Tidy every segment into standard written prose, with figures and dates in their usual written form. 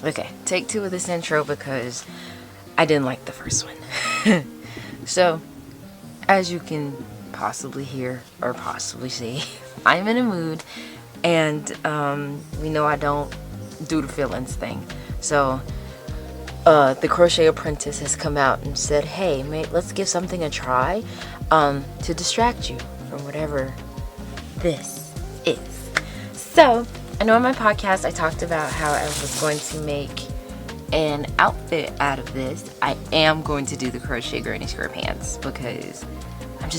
Okay, take two of this intro because I didn't like the first one. So, as you can possibly hear or possibly see, I'm in a mood, and we know I don't do the feelings thing. So, the Crochet Apprentice has come out and said, hey, mate, let's give something a try to distract you from whatever this is. So, I know in my podcast I talked about how I was going to make an outfit out of this. I am going to do the crochet granny square pants because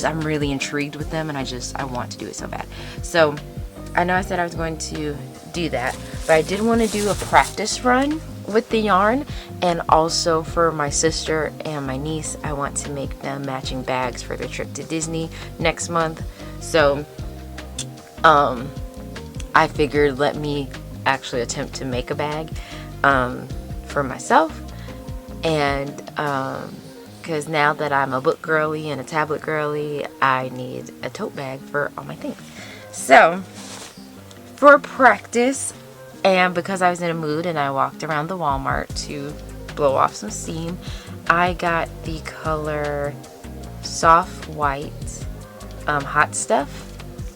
I'm really intrigued with them, and I want to do it so bad. So I know I said I was going to do that, but I did want to do a practice run with the yarn, and also for my sister and my niece I want to make them matching bags for their trip to Disney next month. So I figured let me actually attempt to make a bag for myself, and because now that I'm a book girly and a tablet girly, I need a tote bag for all my things. So for practice, and because I was in a mood and I walked around the Walmart to blow off some steam, I got the color Soft White Hot Stuff,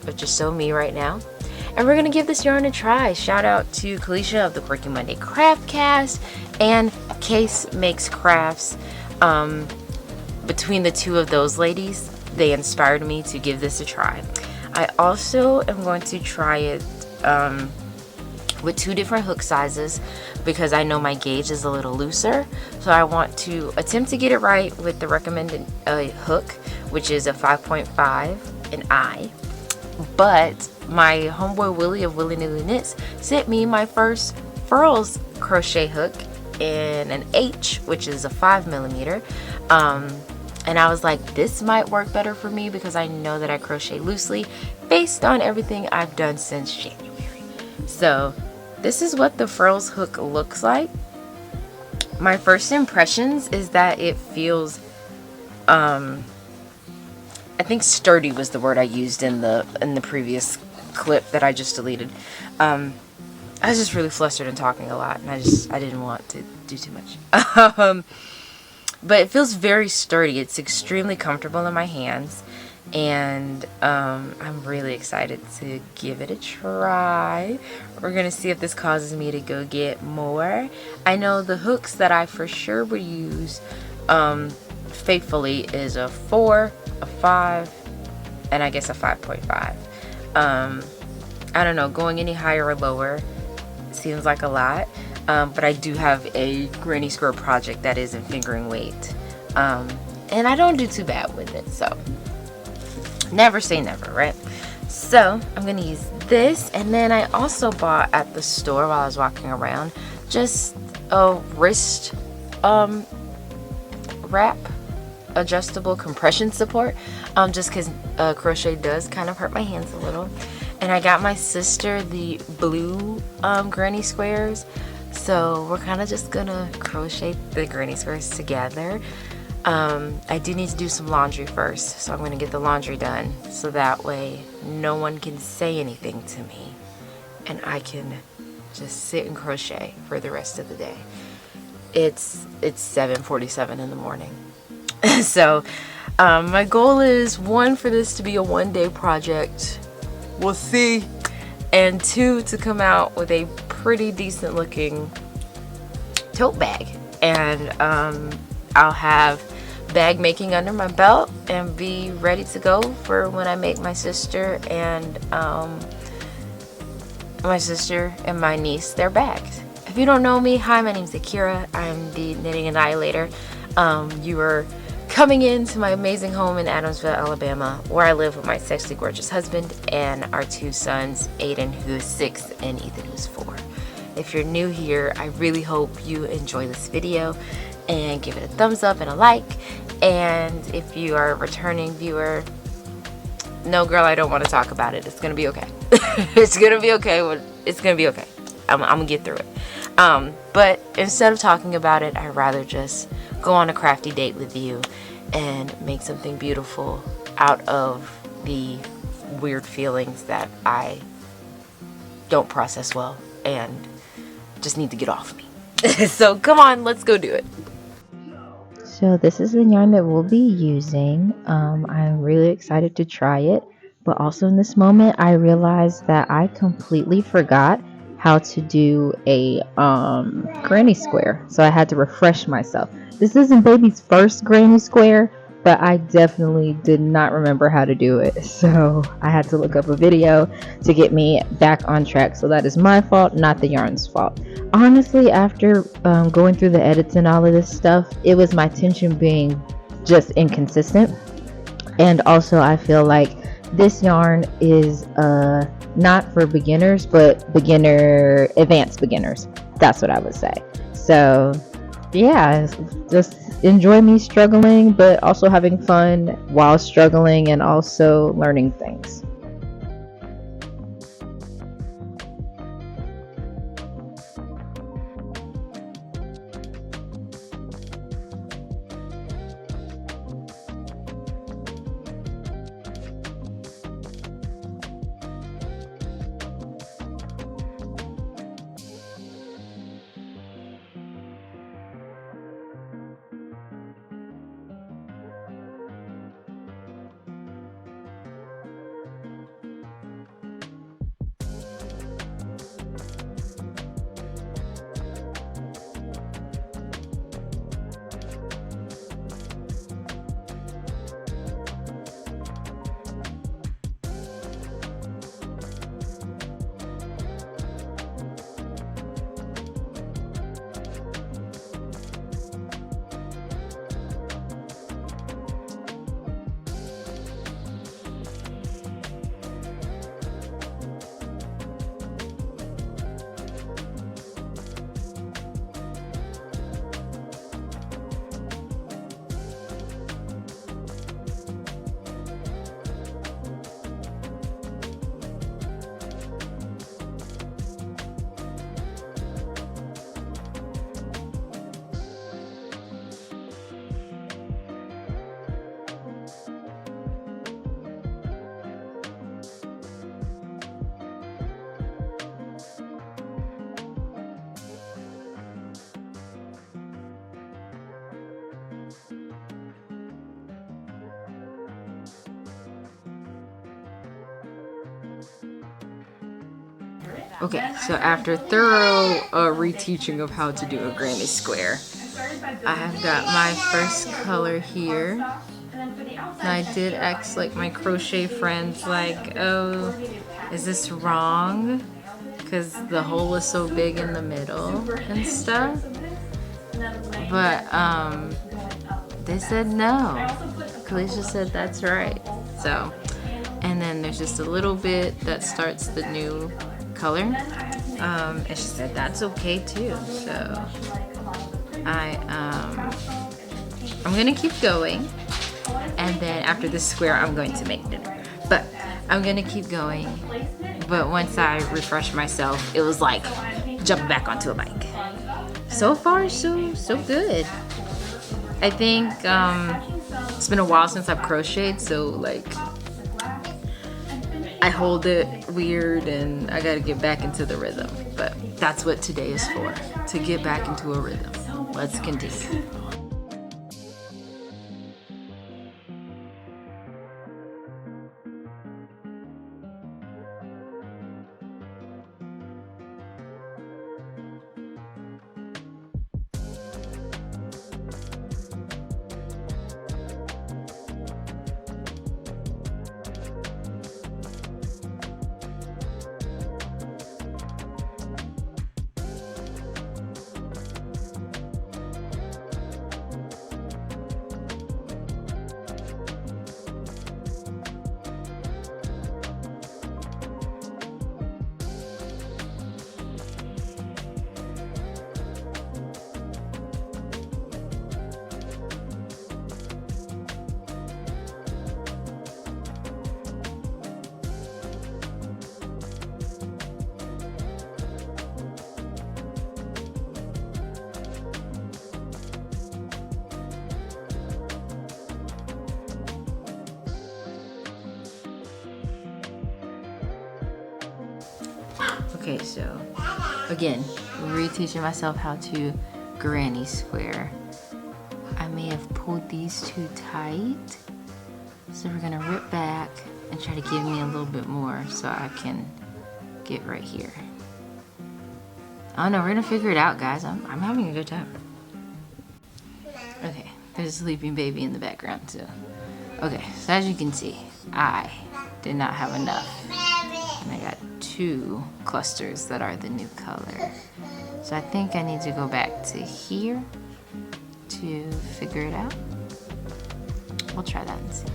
which is so me right now. And we're going to give this yarn a try. Shout out to Kalisha of the Quirky Monday Craft Cast and Case Makes Crafts. Between the two of those ladies, they inspired me to give this a try. I also am going to try it with two different hook sizes because I know my gauge is a little looser. So I want to attempt to get it right with the recommended hook, which is a 5.5 an I. But my homeboy Willie of Willie Nilly Knits sent me my first Furls crochet hook in an H, which is a 5mm. And I was like, this might work better for me because I know that I crochet loosely based on everything I've done since January. So this is what the Furls hook looks like. My first impressions is that it feels I think sturdy was the word I used in the previous clip that I just deleted. I was just really flustered and talking a lot, and I didn't want to do too much. But it feels very sturdy. It's extremely comfortable in my hands, and I'm really excited to give it a try. We're gonna see if this causes me to go get more. I know the hooks that I for sure would use faithfully is a 4, a 5, and I guess a 5.5. I don't know, going any higher or lower seems like a lot, but I do have a granny square project that is in fingering weight, and I don't do too bad with it, so never say never, right? So I'm gonna use this, and then I also bought at the store while I was walking around just a wrist wrap adjustable compression support, just because crochet does kind of hurt my hands a little. And I got my sister the blue granny squares, so we're kind of just gonna crochet the granny squares together. I do need to do some laundry first, so I'm gonna get the laundry done so that way no one can say anything to me and I can just sit and crochet for the rest of the day. It's 7:47 in the morning. So my goal is 1, for this to be a 1-day project, we'll see, and 2, to come out with a pretty decent looking tote bag, and I'll have bag making under my belt and be ready to go for when I make my sister and my niece their bags. If you don't know me, hi, my name's Akira. I'm the Knitting Annihilator. You are coming into my amazing home in Adamsville, Alabama, where I live with my sexy, gorgeous husband and our 2 sons, Aiden, who is 6, and Ethan, who's 4. If you're new here, I really hope you enjoy this video and give it a thumbs up and a like. And if you are a returning viewer, no, girl, I don't want to talk about it. It's gonna be okay. It's gonna be okay. It's gonna be okay. I'm gonna get through it. But instead of talking about it, I'd rather just go on a crafty date with you and make something beautiful out of the weird feelings that I don't process well and just need to get off me. So come on, let's go do it. So this is the yarn that we'll be using. I'm really excited to try it, but also in this moment I realized that I completely forgot how to do a granny square. So I had to refresh myself. This isn't baby's first granny square, but I definitely did not remember how to do it. So I had to look up a video to get me back on track. So that is my fault, not the yarn's fault. Honestly, after going through the edits and all of this stuff, it was my tension being just inconsistent. And also, I feel like this yarn is not for beginners, but advanced beginners. That's what I would say. So, yeah, just enjoy me struggling, but also having fun while struggling and also learning things. Okay, so after thorough reteaching of how to do a granny square, I have got my first color here. And I did ask like my crochet friends like, oh, is this wrong? Because the hole is so big in the middle and stuff. But they said no. Kalisha said that's right. So, and then there's just a little bit that starts the new color. And she said that's okay too. So I'm gonna keep going, and then after this square I'm going to make dinner. But I'm gonna keep going. But once I refresh myself, it was like jumping back onto a bike. So far, so good. I think it's been a while since I've crocheted, so like I hold it weird and I gotta get back into the rhythm. But that's what today is for, to get back into a rhythm. Let's continue. Okay, so again, reteaching myself how to granny square. I may have pulled these too tight, so we're gonna rip back and try to give me a little bit more so I can get right here. I don't know, we're gonna figure it out, guys. I'm having a good time. Okay, there's a sleeping baby in the background too. Okay, so as you can see, I did not have enough. And I got 2 clusters that are the new color. So I think I need to go back to here to figure it out. We'll try that and see.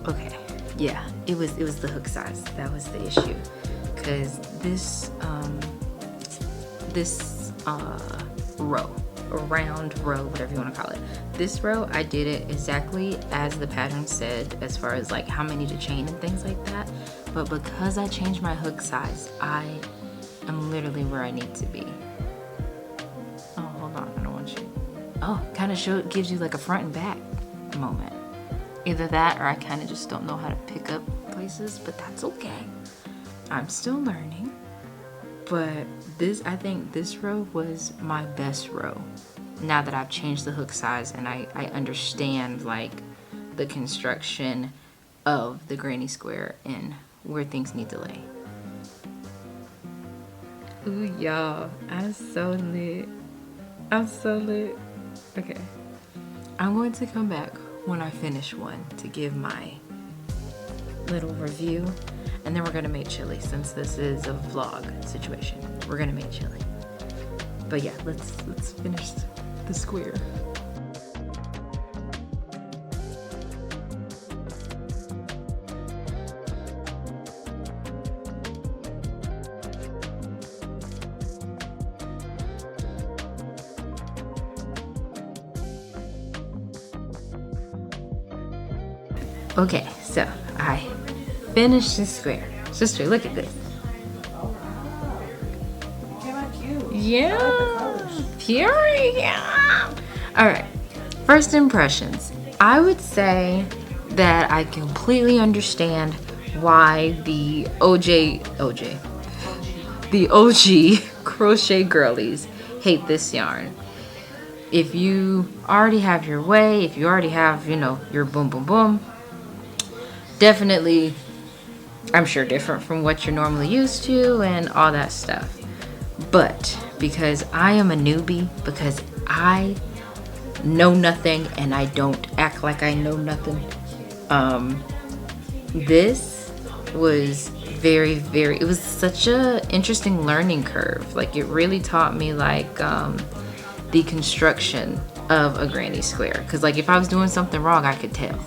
Okay, yeah, it was the hook size that was the issue, because this row, or round row, whatever you want to call it, this row I did it exactly as the pattern said, as far as like how many to chain and things like that. But because I changed my hook size, I am literally where I need to be. Oh, hold on, I don't want you. Oh, kind of gives you like a front and back moment. Either that, or I kind of just don't know how to pick up places, but that's okay. I'm still learning. But I think this row was my best row. Now that I've changed the hook size and I understand like the construction of the granny square and where things need to lay. Ooh, y'all, I'm so lit. I'm so lit. Okay. I'm going to come back when I finish one to give my little review, and then we're gonna make chili since this is a vlog situation. We're gonna make chili. But yeah, let's finish the square. Okay, so I finished the square. Sister, look at this. Came out cute. Yeah, period. All right, first impressions. I would say that I completely understand why the OG crochet girlies hate this yarn. If you already have your way, if you already have, your boom boom boom, definitely, I'm sure, different from what you're normally used to and all that stuff. But because I am a newbie, because I know nothing and I don't act like I know nothing, this was very, very, it was such a interesting learning curve. Like, it really taught me like the construction of a granny square, because like if I was doing something wrong, I could tell.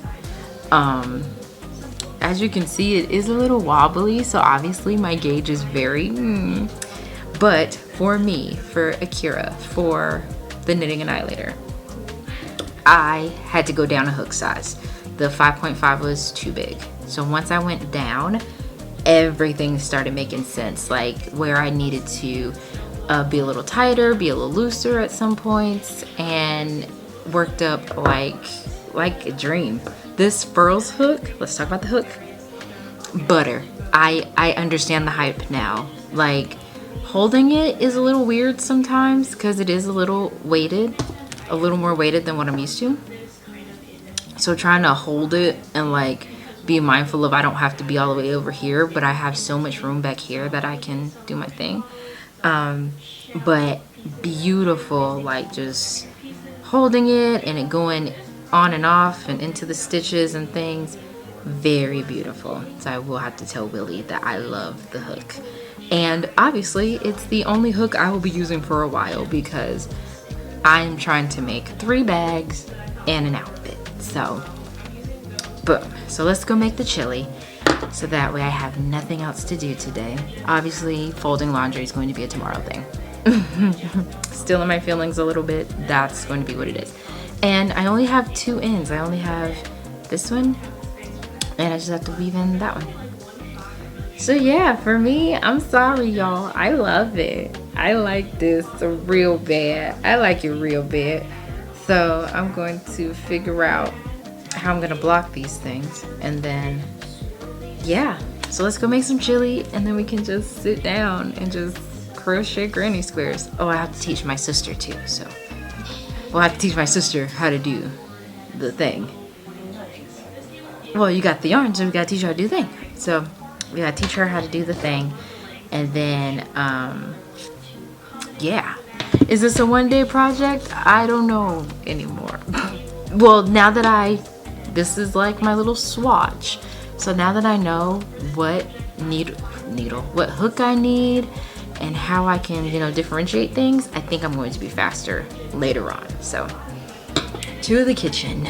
As you can see, it is a little wobbly, so obviously my gauge is very but for me, for Akira, for the Knitting Annihilator, I had to go down a hook size. The 5.5 was too big. So once I went down, everything started making sense, like where I needed to be a little tighter, be a little looser at some points, and worked up like a dream. This Furls hook, let's talk about the hook. Butter. I understand the hype now. Like, holding it is a little weird sometimes because it is a little weighted, a little more weighted than what I'm used to. So trying to hold it and like be mindful of I don't have to be all the way over here, but I have so much room back here that I can do my thing. But beautiful, like just holding it and it going on and off and into the stitches and things. Very beautiful. So I will have to tell Willie that I love the hook. And obviously it's the only hook I will be using for a while because I'm trying to make 3 bags and an outfit. So boom. So let's go make the chili so that way I have nothing else to do today. Obviously folding laundry is going to be a tomorrow thing. Still in my feelings a little bit. That's going to be what it is. And I only have 2 ends. I only have this one and I just have to weave in that one. So yeah, for me, I'm sorry y'all, I love it. I like this real bad. I like it real bad. So I'm going to figure out how I'm gonna block these things, and then yeah, so let's go make some chili and then we can just sit down and just crochet granny squares. Oh, I have to teach my sister too, so I have to teach my sister how to do the thing. Well, you got the yarn, so we gotta teach her how to do the thing. So we gotta teach her how to do the thing. And then, yeah. Is this a one-day project? I don't know anymore. Well, now that this is like my little swatch. So now that I know what what hook I need and how I can, differentiate things, I think I'm going to be faster later on. So, to the kitchen.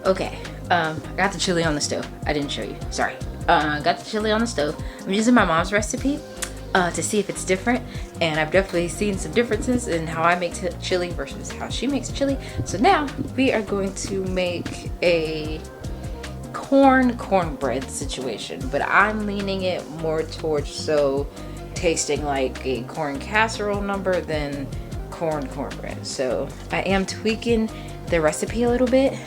Okay. I got the chili on the stove. I didn't show you. Sorry. Got the chili on the stove. I'm using my mom's recipe to see if it's different. And I've definitely seen some differences in how I make chili versus how she makes chili. So now we are going to make a cornbread situation. But I'm leaning it more towards tasting like a corn casserole number than cornbread. So I am tweaking the recipe a little bit.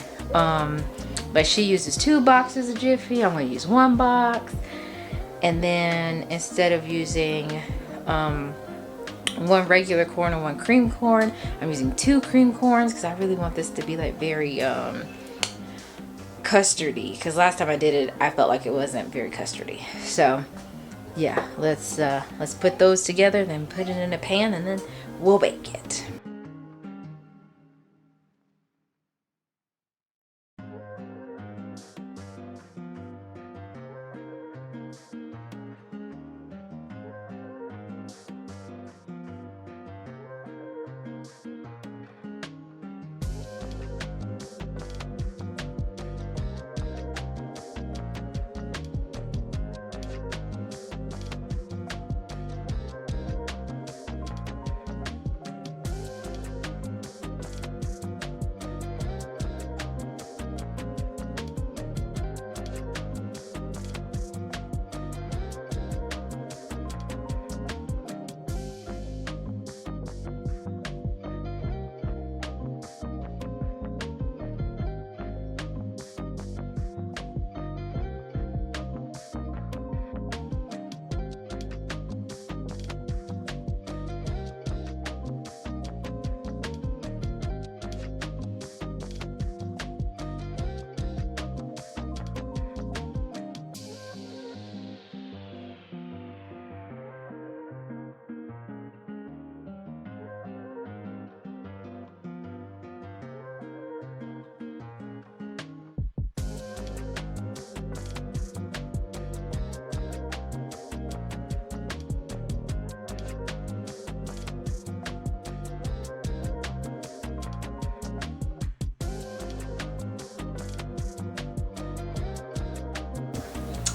But she uses 2 boxes of Jiffy. I'm going to use 1 box. And then instead of using 1 regular corn and 1 cream corn, I'm using 2 cream corns because I really want this to be like very custardy. Because last time I did it, I felt like it wasn't very custardy. So yeah, let's put those together, then put it in a pan, and then we'll bake it.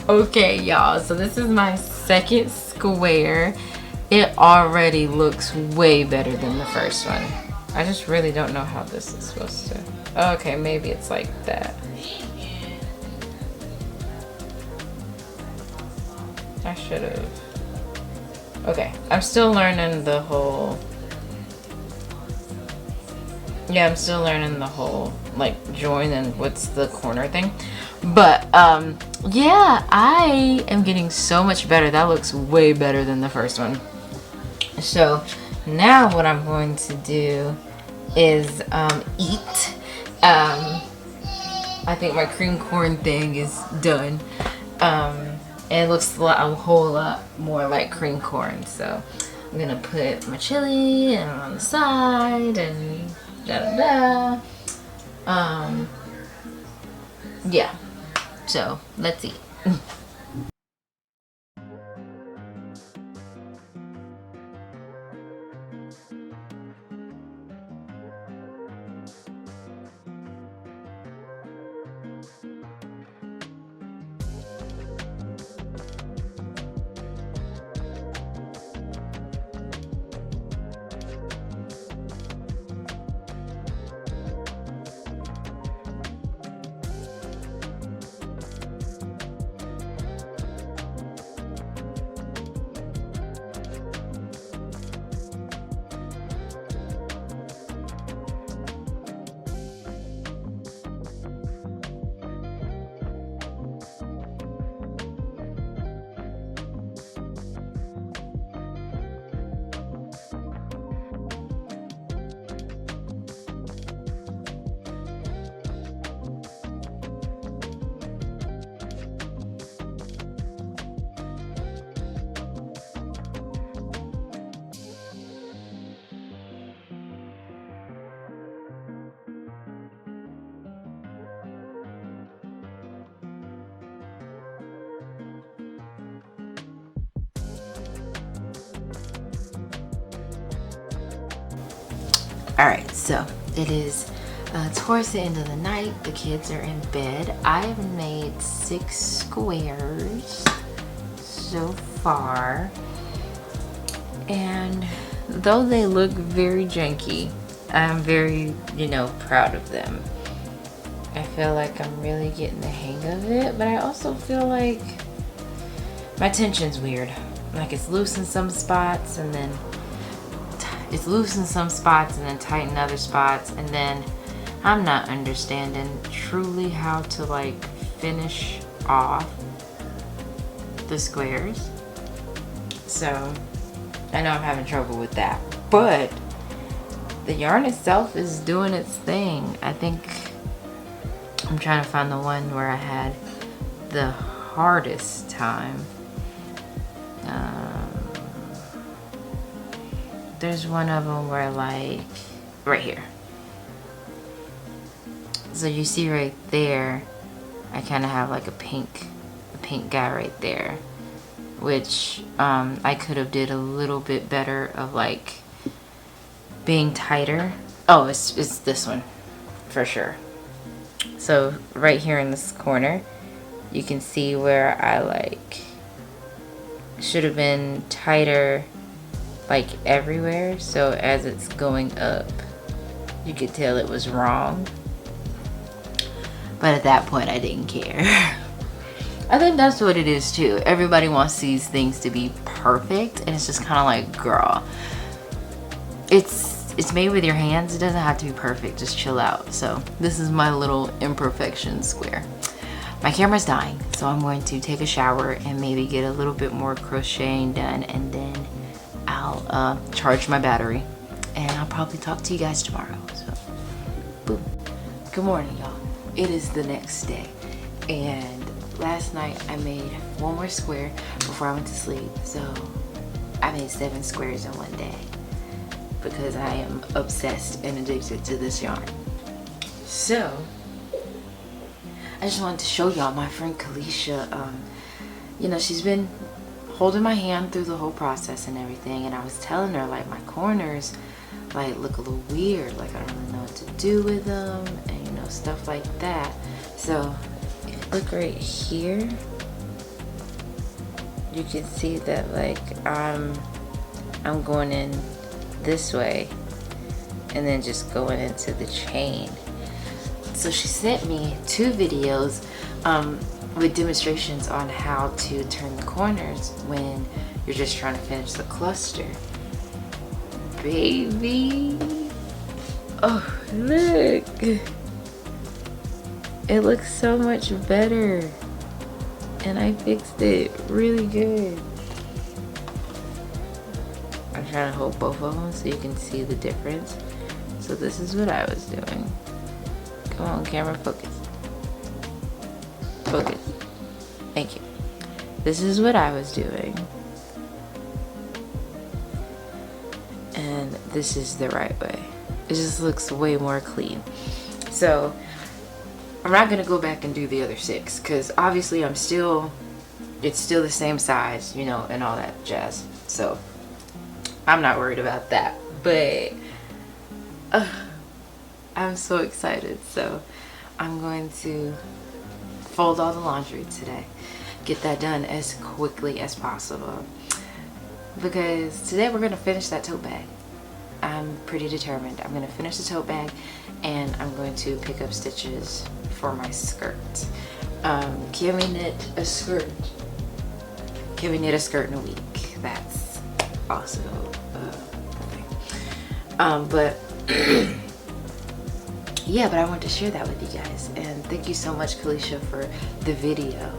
Okay, y'all, so this is my second square. It already looks way better than the first one. I just really don't know how this is supposed to. Okay, maybe it's like that. I should have. Okay, I'm still learning the whole. Yeah, I'm still learning the whole like join and what's the corner thing. But yeah, I am getting so much better. That looks way better than the first one. So now what I'm going to do is eat. I think my cream corn thing is done. And it looks a whole lot more like cream corn. So I'm gonna put my chili and on the side and yeah. So let's eat. Alright, so it is towards the end of the night. The kids are in bed. I've made 6 squares so far. And though they look very janky, I'm very, proud of them. I feel like I'm really getting the hang of it, but I also feel like my tension's weird. Like it's loose in some spots and then it's loose in some spots and then tight in other spots, and then I'm not understanding truly how to like finish off the squares. So I know I'm having trouble with that, but the yarn itself is doing its thing. I think I'm trying to find the one where I had the hardest time. There's one of them where like right here. So you see right there, I kind of have like a pink guy right there, which I could have did a little bit better of like being tighter. Oh, it's this one for sure. So right here in this corner, you can see where I like should have been tighter like everywhere, so as it's going up you could tell it was wrong, but at that point I didn't care. I think that's what it is too. Everybody wants these things to be perfect, and it's just kind of like, girl, it's made with your hands. It doesn't have to be perfect. Just chill out. So this is my little imperfection square. My camera's dying, so I'm going to take a shower and maybe get a little bit more crocheting done, and then I'll charge my battery, and I'll probably talk to you guys tomorrow. So, boom. Good morning, y'all. It is the next day, and last night I made one more square before I went to sleep. So I made 7 squares in one day because I am obsessed and addicted to this yarn. So I just wanted to show y'all my friend Kalisha. She's been holding my hand through the whole process and everything, and I was telling her like my corners like look a little weird, like I don't really know what to do with them, and stuff like that. So if you look right here, you can see that like I'm going in this way and then just going into the chain. So she sent me 2 videos. with demonstrations on how to turn the corners when you're just trying to finish the cluster. Baby, oh look, it looks so much better, and I fixed it really good. I'm trying to hold both of them so you can see the difference. So this is what I was doing. Come on, camera, focus. Focus. Thank you. This is what I was doing. And this is the right way. It just looks way more clean. So I'm not gonna go back and do the other 6 because obviously it's still the same size, you know, and all that jazz. So I'm not worried about that. But I'm so excited. So I'm going to fold all the laundry today. Get that done as quickly as possible. Because today we're going to finish that tote bag. I'm pretty determined. I'm going to finish the tote bag and I'm going to pick up stitches for my skirt. Can we knit a skirt? Can we knit a skirt in a week? That's also a thing. But yeah, but I wanted to share that with you guys. And thank you so much, Kalisha, for the video.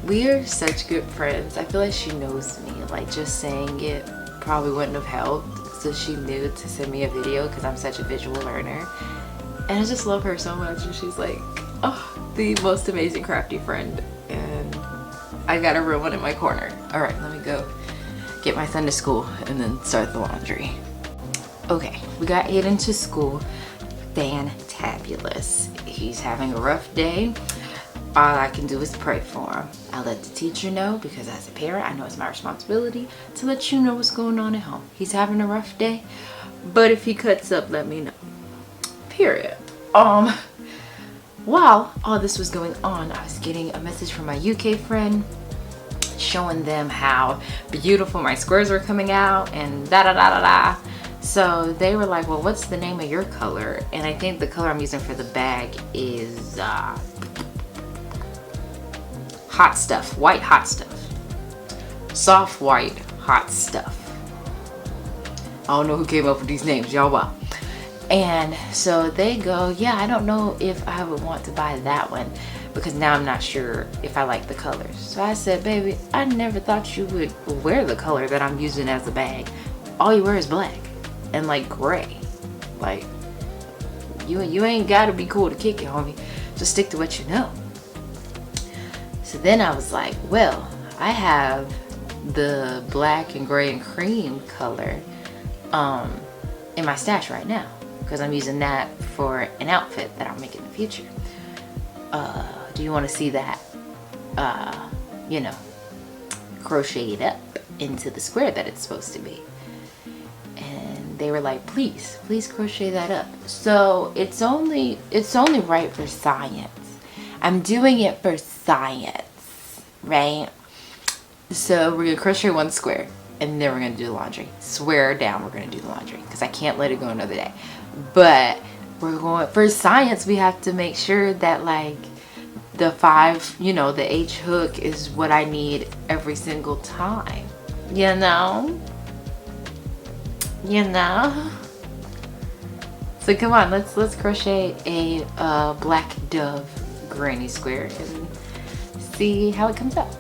We are such good friends. I feel like she knows me. Like, just saying it probably wouldn't have helped. So she knew to send me a video because I'm such a visual learner. And I just love her so much. And she's like, oh, the most amazing crafty friend. And I got a real one in my corner. All right, let me go get my son to school and then start the laundry. Okay, we got Aiden to school. Fantabulous. He's having a rough day. All I can do is pray for him. I let the teacher know because as a parent, I know it's my responsibility to let you know what's going on at home. He's having a rough day, but if he cuts up, let me know. Period. While all this was going on, I was getting a message from my UK friend showing them how beautiful my squares were coming out and da da da da da. So they were like, well, what's the name of your color? And I think the color I'm using for the bag is hot stuff, white hot stuff, soft white hot stuff. I don't know who came up with these names, y'all. Wow. And so they go, yeah, I don't know if I would want to buy that one because now I'm not sure if I like the colors. So I said, baby, I never thought you would wear the color that I'm using as a bag. All you wear is black and like gray. Like you ain't gotta be cool to kick it, homie. Just stick to what you know. So then I was like, well, I have the black and gray and cream color in my stash right now because I'm using that for an outfit that I'll make in the future. Do you want to see that, you know, crocheted up into the square that it's supposed to be? And they were like, please crochet that up. So it's only right for science. I'm doing it for science, right? So we're gonna crochet one square and then we're gonna do the laundry. Swear down, we're gonna do the laundry because I can't let it go another day. But we're going for science. We have to make sure that like the 5, you know, the H hook is what I need every single time. You know. So come on, let's crochet a black dove granny square and see how it comes out.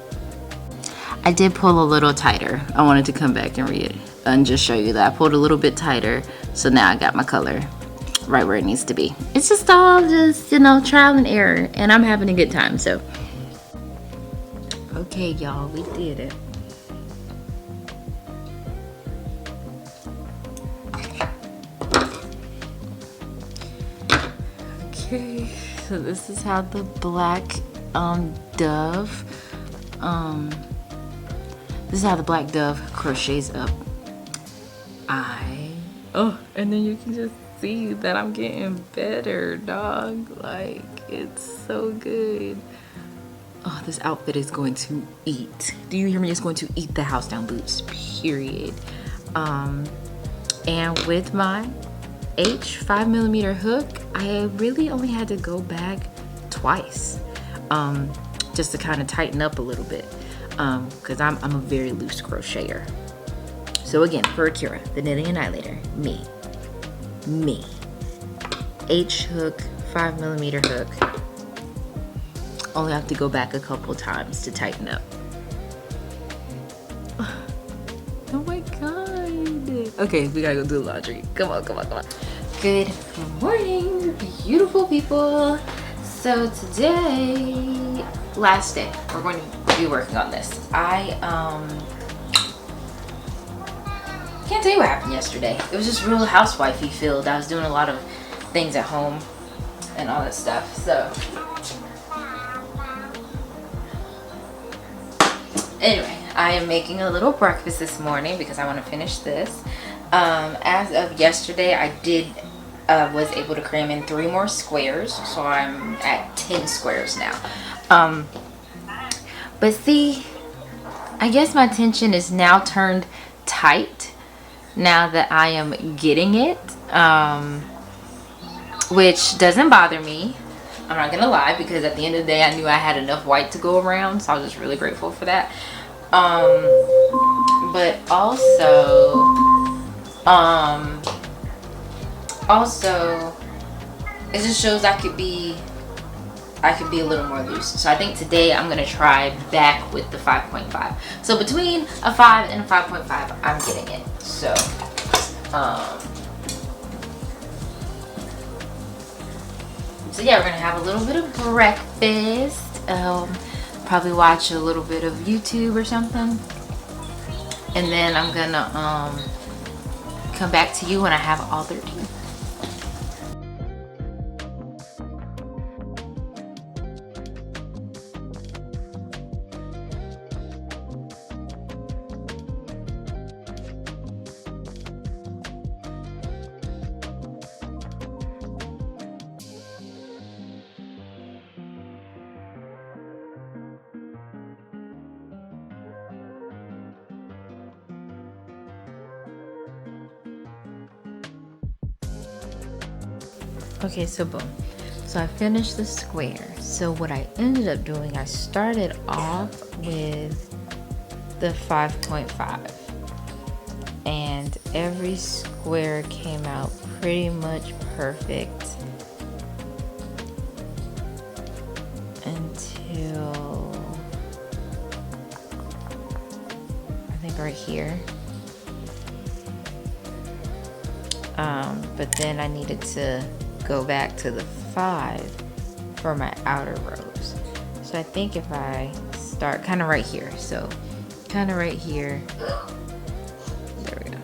I did pull a little tighter. I wanted to come back and read it and just show you that I pulled a little bit tighter. So now I got my color right where it needs to be. It's just all just, you know, trial and error, and I'm having a good time. So okay, y'all, we did it. Okay, so this is how the black dove this is how the black dove crochets up. And then you can just see that I'm getting better, dog. Like, it's so good. Oh, this outfit is going to eat. Do you hear me? It's going to eat the house down, boots, period. And with my H 5mm hook, I really only had to go back twice. just to kind of tighten up a little bit, because I'm a very loose crocheter. So again, for Akira, the Knitting Annihilator, me, H hook, 5mm hook. Only have to go back a couple times to tighten up. Oh my god. Okay, we gotta go do the laundry. Come on. Good morning, beautiful people. So today, last day, we're going to be working on this. I can't tell you what happened yesterday. It was just real housewifey filled. I was doing a lot of things at home and all that stuff. So anyway, I am making a little breakfast this morning because I want to finish this. As of yesterday, I was able to cram in 3 more squares, so I'm at 10 squares now. But see, I guess my tension is now turned tight now that I am getting it, which doesn't bother me. I'm not gonna lie, because at the end of the day, I knew I had enough white to go around, so I was just really grateful for that. But also it just shows I could be a little more loose. So I think today I'm gonna try back with the 5.5. So between a 5 and a 5.5, I'm getting it. So yeah, we're gonna have a little bit of breakfast. Probably watch a little bit of YouTube or something, and then I'm gonna come back to you when I have all 13. Okay, so boom. So I finished the square. So what I ended up doing, I started off with the 5.5. And every square came out pretty much perfect until I think right here. But then I needed to go back to the 5 for my outer rows. So I think if I start kind of right here, so kind of right here, there we go,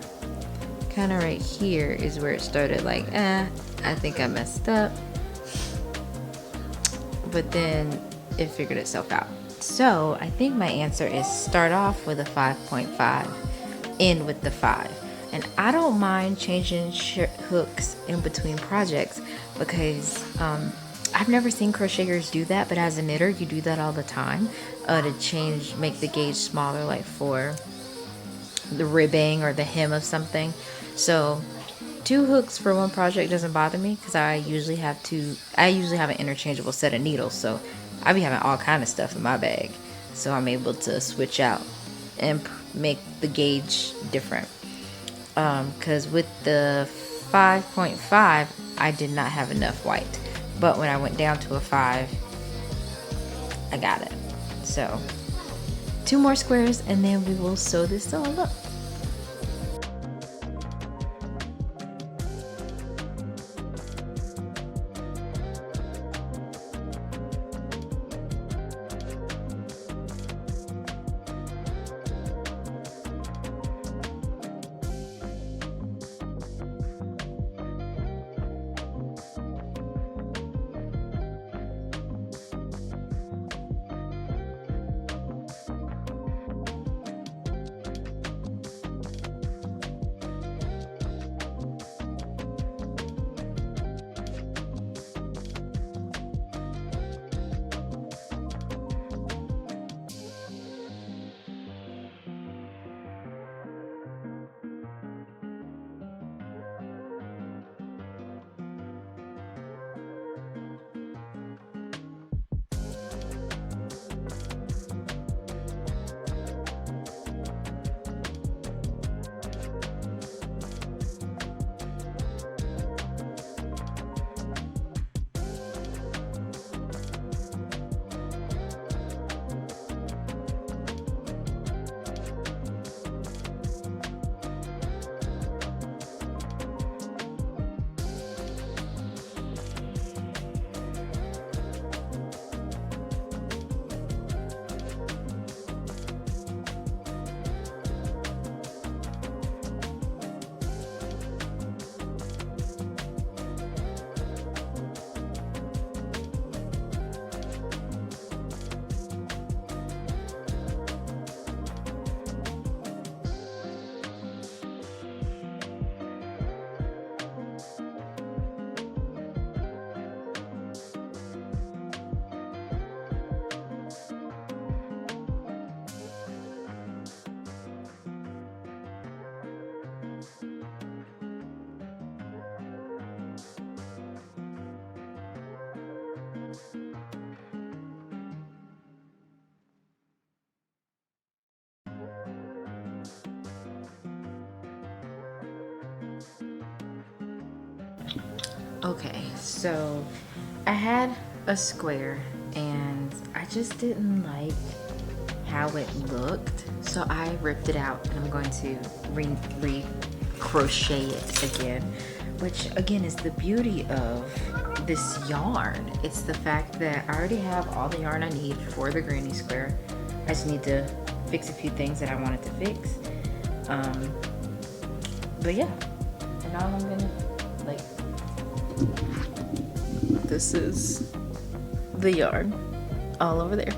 kind of right here is where it started like, I think I messed up, but then it figured itself out. So I think my answer is start off with a 5.5, end with the 5. And I don't mind changing hooks in between projects because I've never seen crocheters do that, but as a knitter, you do that all the time to make the gauge smaller, like for the ribbing or the hem of something. So 2 hooks for one project doesn't bother me because I usually have an interchangeable set of needles, so I be having all kind of stuff in my bag, so I'm able to switch out and make the gauge different. Because with the 5.5, I did not have enough white, but when I went down to a 5, I got it. So 2 more squares and then we will sew this all up. Okay, so I had a square and I just didn't like how it looked, so I ripped it out and I'm going to re-crochet it again, which again is the beauty of this yarn. It's the fact that I already have all the yarn I need for the granny square. I just need to fix a few things that I wanted to fix. But yeah, and now I'm gonna, like, this is the yarn all over there.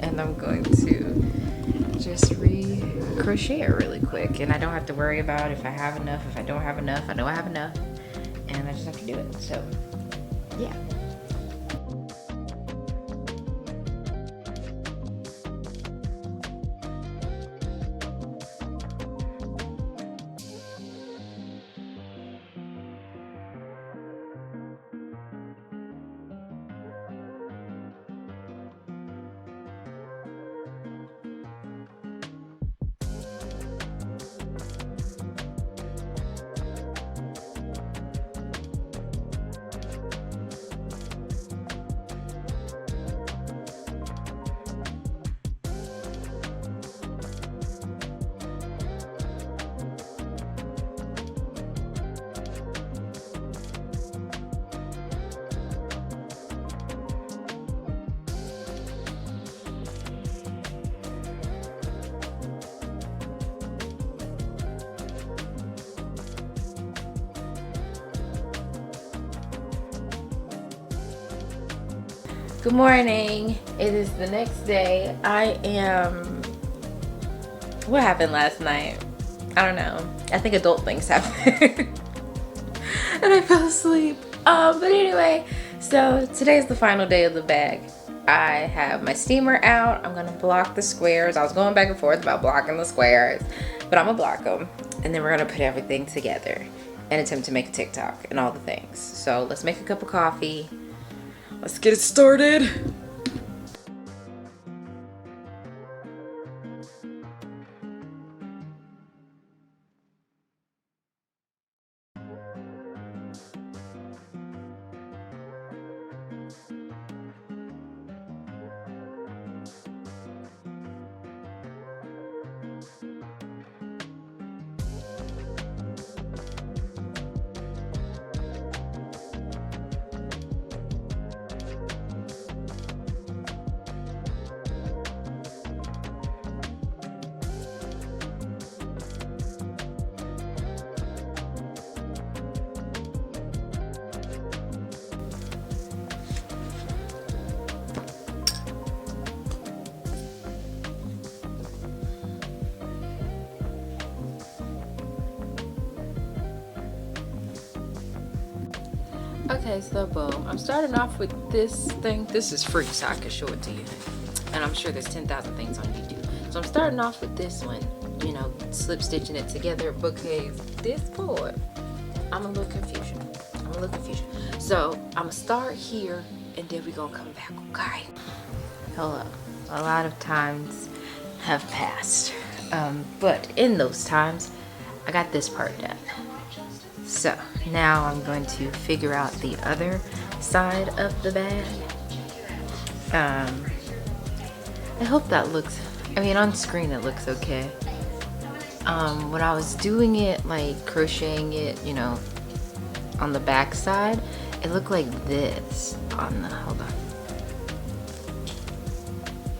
And I'm going to just re-crochet it really quick, and I don't have to worry about if I have enough, if I don't have enough. I know I have enough, and I just have to do it. So yeah. Good morning. It is the next day. What happened last night? I don't know. I think adult things happen. And I fell asleep. But anyway, so today's the final day of the bag. I have my steamer out. I'm gonna block the squares. I was going back and forth about blocking the squares, but I'm gonna block them. And then we're gonna put everything together and attempt to make a TikTok and all the things. So let's make a cup of coffee. Let's get it started. Okay, so boom. I'm starting off with this thing. This is free, so I can show it to you. And I'm sure there's 10,000 things on YouTube. So I'm starting off with this one, you know, slip stitching it together because this part, I'm a little confusion. So I'm gonna start here and then we're gonna come back, okay? Hello. A lot of times have passed. But in those times, I got this part done. So now I'm going to figure out the other side of the bag. I hope that looks, I mean, on screen it looks okay. When I was doing it, like crocheting it, you know, on the back side, it looked like this on the, hold on.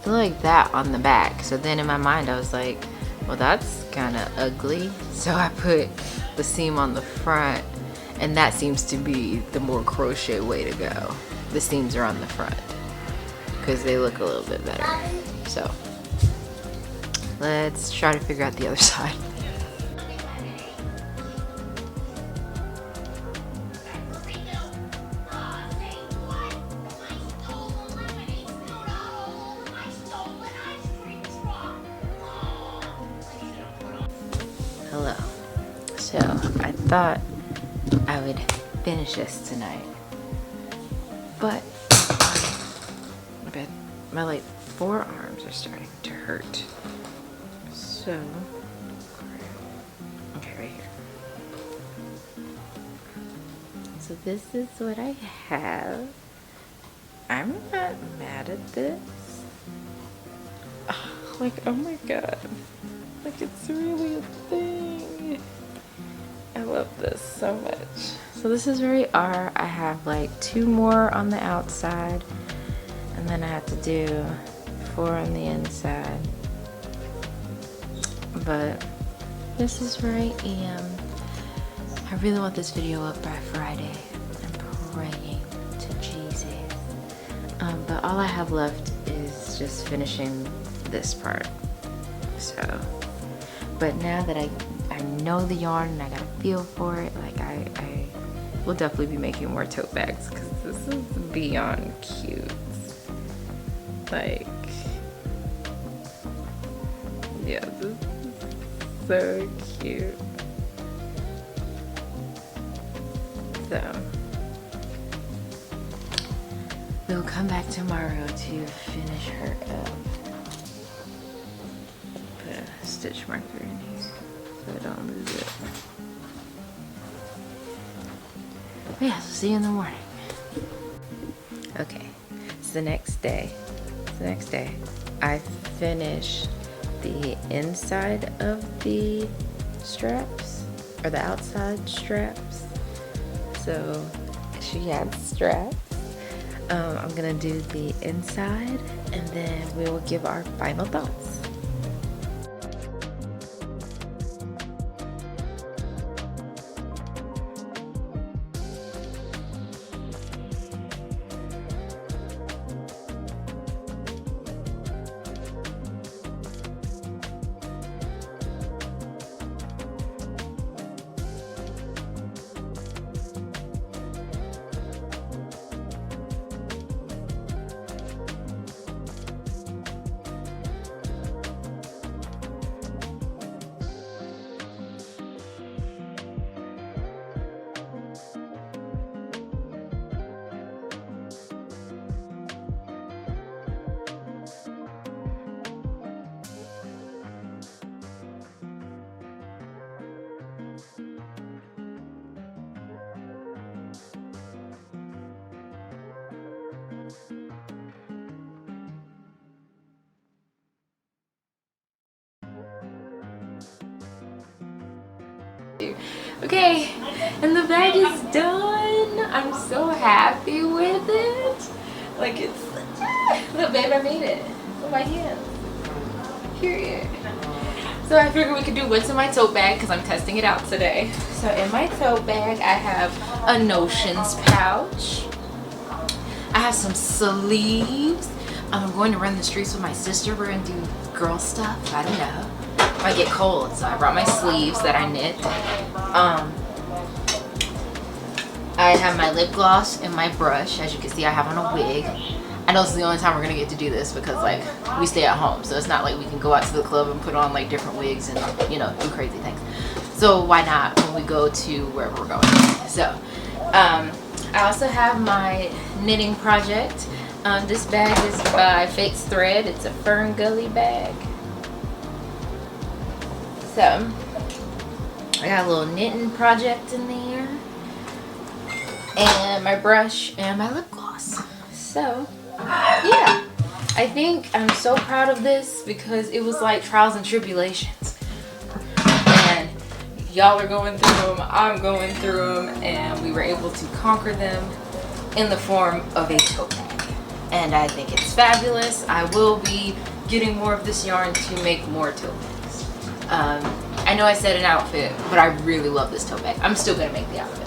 It looked like that on the back. So then in my mind I was like, well, that's kind of ugly. So I put the seam on the front, and that seems to be the more crochet way to go. The seams are on the front because they look a little bit better. So let's try to figure out the other side. Hello. So I thought I would finish this tonight, but my like forearms are starting to hurt. So, okay, right here. So this is what I have. I'm not mad at this. Like, oh my god. Like, it's really a thing. I love this so much. So this is very art. I have like 2 more on the outside, and then I have to do 4 on the inside. But this is where I am. I really want this video up by Friday. I'm praying to Jesus. But all I have left is just finishing this part. So, but now that I know the yarn and I got a feel for it, like I will definitely be making more tote bags because this is beyond cute. Like, yeah, this is so cute. So we'll come back tomorrow to finish her up. Put a stitch marker in here so I don't lose it. But yeah, so see you in the morning. Okay, it's the next day. I finished the inside of the straps, or the outside straps. So she had straps. I'm gonna do the inside, and then we will give our final thoughts. Okay, and the bag is done. I'm so happy with it. Like, it's look, babe, I made it with my hands. Period. So I figured we could do what's in my tote bag because I'm testing it out today. So in my tote bag, I have a Notions pouch. I have some sleeves. I'm going to run the streets with my sister. We're gonna do girl stuff. I don't know. Might get cold, so I brought my sleeves that I knit. I have my lip gloss and my brush. As you can see, I have on a wig. I know this is the only time we're gonna get to do this because, like, we stay at home, so it's not like we can go out to the club and put on like different wigs and, you know, do crazy things. So why not when we go to wherever we're going? So I also have my knitting project. This bag is by Fate's Thread. It's a Fern Gully bag. So I got a little knitting project in there, and my brush and my lip gloss. So yeah, I think I'm so proud of this because it was like trials and tribulations, and y'all are going through them, I'm going through them, and we were able to conquer them in the form of a tote bag. And I think it's fabulous. I will be getting more of this yarn to make more tote bags. I know I said an outfit, but I really love this tote bag. I'm still gonna make the outfit,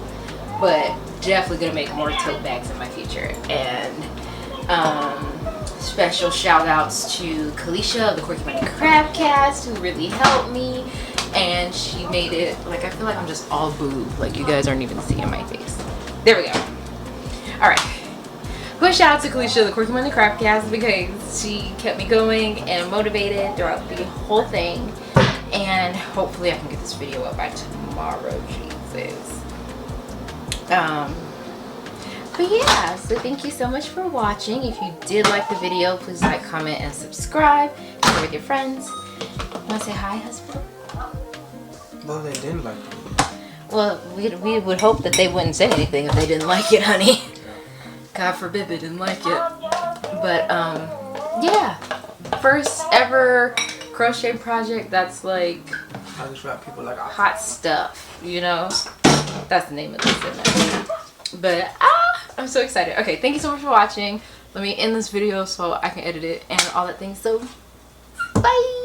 but definitely gonna make more tote bags in my future. And special shout outs to Kalisha of the Quirky Bunny Crab Cast, who really helped me, and she made it like I feel like I'm just all boob, like you guys aren't even seeing my face. There we go. All right. Quick shout out to Kalisha of the Quirky Bunny Crab Cast because she kept me going and motivated throughout the whole thing. And hopefully I can get this video up by tomorrow, Jesus. But yeah, so thank you so much for watching. If you did like the video, please like, comment, and subscribe. Share with your friends. You want to say hi, husband? Well, they didn't like the video. Well, we would hope that they wouldn't say anything if they didn't like it, honey. God forbid they didn't like it. But yeah, first ever crochet project that's like I just wrap people like hot stuff, you know. That's the name of this. But I'm so excited. Okay, thank you so much for watching. Let me end this video so I can edit it and all that thing. So bye.